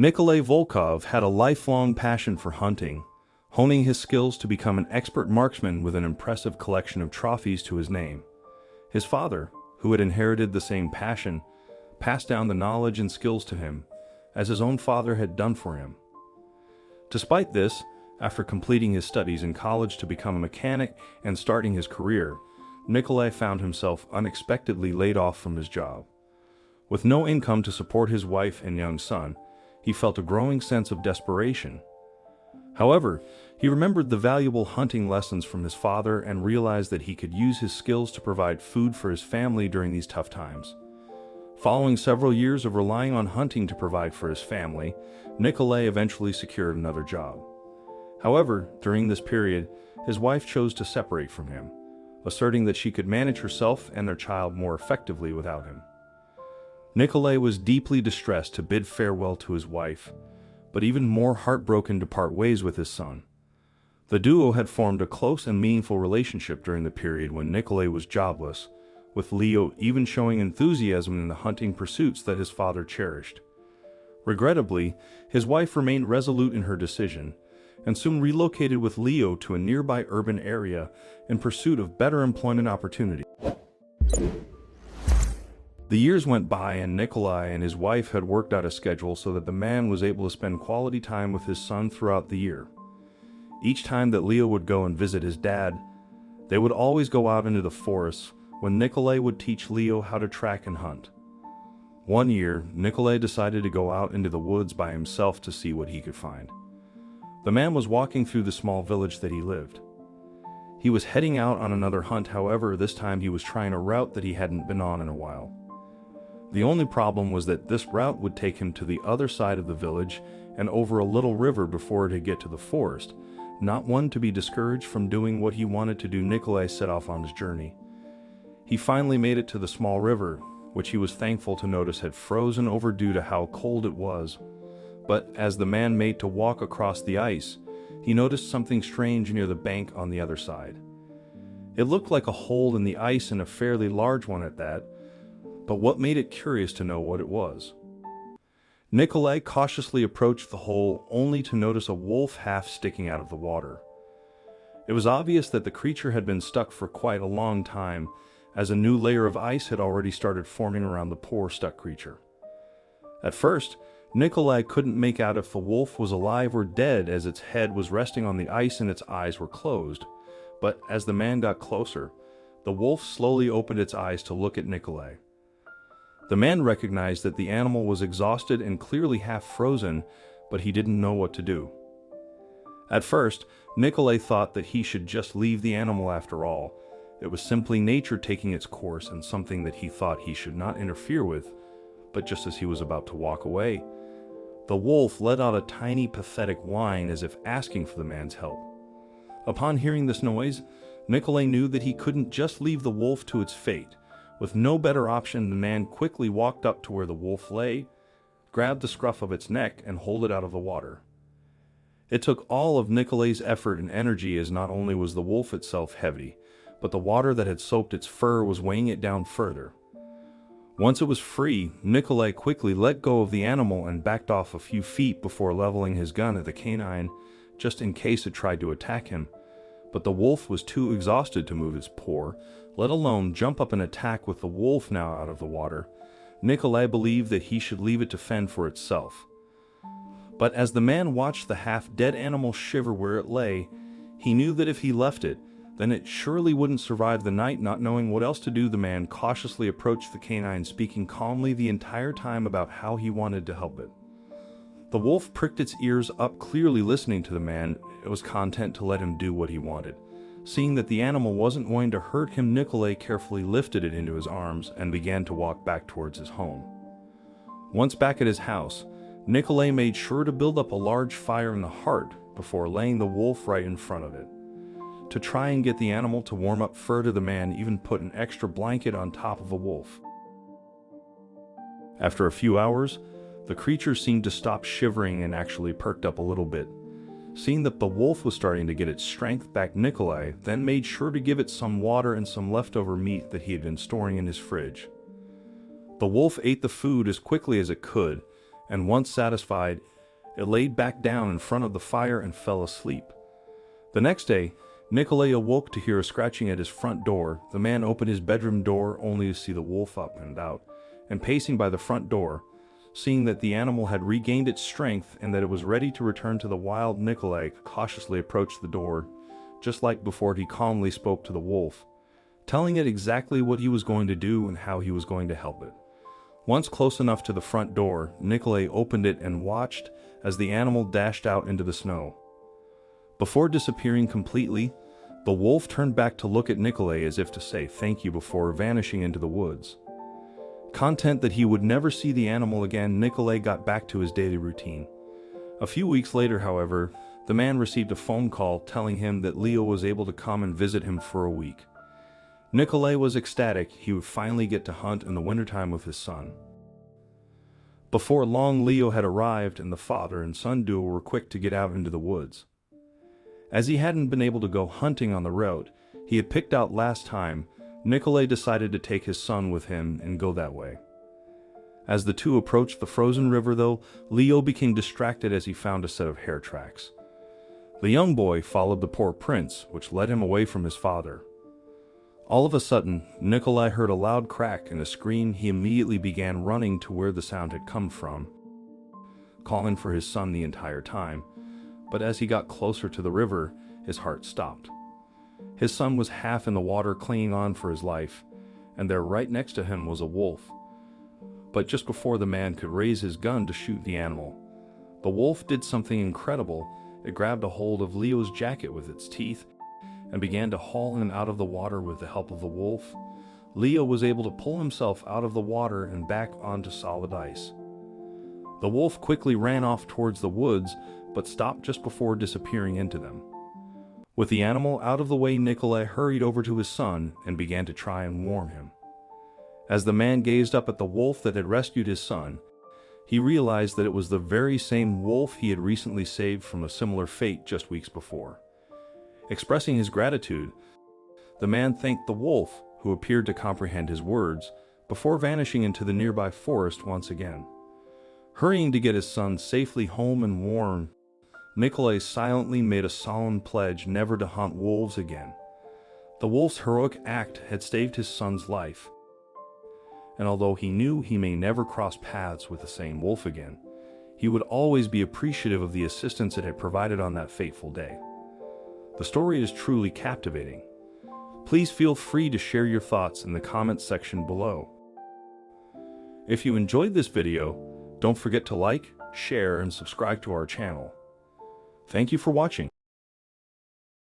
Nikolai Volkov had a lifelong passion for hunting, honing his skills to become an expert marksman with an impressive collection of trophies to his name. His father, who had inherited the same passion, passed down the knowledge and skills to him, as his own father had done for him. Despite this, after completing his studies in college to become a mechanic and starting his career, Nikolai found himself unexpectedly laid off from his job. With no income to support his wife and young son, he felt a growing sense of desperation. However, he remembered the valuable hunting lessons from his father and realized that he could use his skills to provide food for his family during these tough times. Following several years of relying on hunting to provide for his family, Nikolai eventually secured another job. However, during this period, his wife chose to separate from him, asserting that she could manage herself and their child more effectively without him. Nikolai was deeply distressed to bid farewell to his wife, but even more heartbroken to part ways with his son. The duo had formed a close and meaningful relationship during the period when Nikolai was jobless, with Leo even showing enthusiasm in the hunting pursuits that his father cherished. Regrettably, his wife remained resolute in her decision, and soon relocated with Leo to a nearby urban area in pursuit of better employment opportunities. The years went by and Nikolai and his wife had worked out a schedule so that the man was able to spend quality time with his son throughout the year. Each time that Leo would go and visit his dad, they would always go out into the forests when Nikolai would teach Leo how to track and hunt. One year, Nikolai decided to go out into the woods by himself to see what he could find. The man was walking through the small village that he lived. He was heading out on another hunt, however, this time he was trying a route that he hadn't been on in a while. The only problem was that this route would take him to the other side of the village and over a little river before it would get to the forest. Not one to be discouraged from doing what he wanted to do, Nikolai set off on his journey. He finally made it to the small river, which he was thankful to notice had frozen over due to how cold it was. But as the man made to walk across the ice, he noticed something strange near the bank on the other side. It looked like a hole in the ice, and a fairly large one at that, but what made it curious to know what it was. Nikolai cautiously approached the hole only to notice a wolf half sticking out of the water. It was obvious that the creature had been stuck for quite a long time, as a new layer of ice had already started forming around the poor stuck creature. At first, Nikolai couldn't make out if the wolf was alive or dead, as its head was resting on the ice and its eyes were closed, but as the man got closer, the wolf slowly opened its eyes to look at Nikolai. The man recognized that the animal was exhausted and clearly half frozen, but he didn't know what to do. At first, Nikolai thought that he should just leave the animal after all. It was simply nature taking its course and something that he thought he should not interfere with, but just as he was about to walk away, the wolf let out a tiny, pathetic whine as if asking for the man's help. Upon hearing this noise, Nikolai knew that he couldn't just leave the wolf to its fate. With no better option, the man quickly walked up to where the wolf lay, grabbed the scruff of its neck, and hauled it out of the water. It took all of Nikolai's effort and energy, as not only was the wolf itself heavy, but the water that had soaked its fur was weighing it down further. Once it was free, Nikolai quickly let go of the animal and backed off a few feet before leveling his gun at the canine, just in case it tried to attack him. But the wolf was too exhausted to move its paw, let alone jump up and attack. With the wolf now out of the water, Nikolai believed that he should leave it to fend for itself. But as the man watched the half-dead animal shiver where it lay, he knew that if he left it, then it surely wouldn't survive the night. Not knowing what else to do, the man cautiously approached the canine, speaking calmly the entire time about how he wanted to help it. The wolf pricked its ears up, clearly listening to the man. It was content to let him do what he wanted. Seeing that the animal wasn't going to hurt him, Nikolai carefully lifted it into his arms and began to walk back towards his home. Once back at his house, Nikolai made sure to build up a large fire in the hearth before laying the wolf right in front of it. To try and get the animal to warm up further, the man even put an extra blanket on top of the wolf. After a few hours, the creature seemed to stop shivering and actually perked up a little bit. Seeing that the wolf was starting to get its strength back, Nikolai then made sure to give it some water and some leftover meat that he had been storing in his fridge. The wolf ate the food as quickly as it could, and once satisfied, it laid back down in front of the fire and fell asleep. The next day, Nikolay awoke to hear a scratching at his front door. The man opened his bedroom door only to see the wolf up and out, and pacing by the front door. Seeing that the animal had regained its strength and that it was ready to return to the wild, Nikolay cautiously approached the door. Just like before, he calmly spoke to the wolf, telling it exactly what he was going to do and how he was going to help it. Once close enough to the front door, Nikolay opened it and watched as the animal dashed out into the snow. Before disappearing completely, the wolf turned back to look at Nikolay as if to say thank you before vanishing into the woods. Content that he would never see the animal again, Nikolay got back to his daily routine. A few weeks later, however, the man received a phone call telling him that Leo was able to come and visit him for a week. Nikolay was ecstatic he would finally get to hunt in the wintertime with his son. Before long, Leo had arrived and the father and son duo were quick to get out into the woods. As he hadn't been able to go hunting on the route he had picked out last time, Nikolay decided to take his son with him and go that way. As the two approached the frozen river, though, Leo became distracted as he found a set of hare tracks. The young boy followed the poor prince, which led him away from his father. All of a sudden, Nikolay heard a loud crack and a scream. He immediately began running to where the sound had come from, calling for his son the entire time. But as he got closer to the river, his heart stopped. His son was half in the water, clinging on for his life, and there right next to him was a wolf. But just before the man could raise his gun to shoot the animal, the wolf did something incredible. It grabbed a hold of Leo's jacket with its teeth and began to haul him out of the water with the help of the wolf. Leo was able to pull himself out of the water and back onto solid ice. The wolf quickly ran off towards the woods, but stopped just before disappearing into them. With the animal out of the way, Nikolay hurried over to his son and began to try and warm him. As the man gazed up at the wolf that had rescued his son, he realized that it was the very same wolf he had recently saved from a similar fate just weeks before. Expressing his gratitude, the man thanked the wolf, who appeared to comprehend his words, before vanishing into the nearby forest once again. Hurrying to get his son safely home and warm, Nikolay silently made a solemn pledge never to hunt wolves again. The wolf's heroic act had saved his son's life, and although he knew he may never cross paths with the same wolf again, he would always be appreciative of the assistance it had provided on that fateful day. The story is truly captivating. Please feel free to share your thoughts in the comments section below. If you enjoyed this video, don't forget to like, share, and subscribe to our channel. Thank you for watching.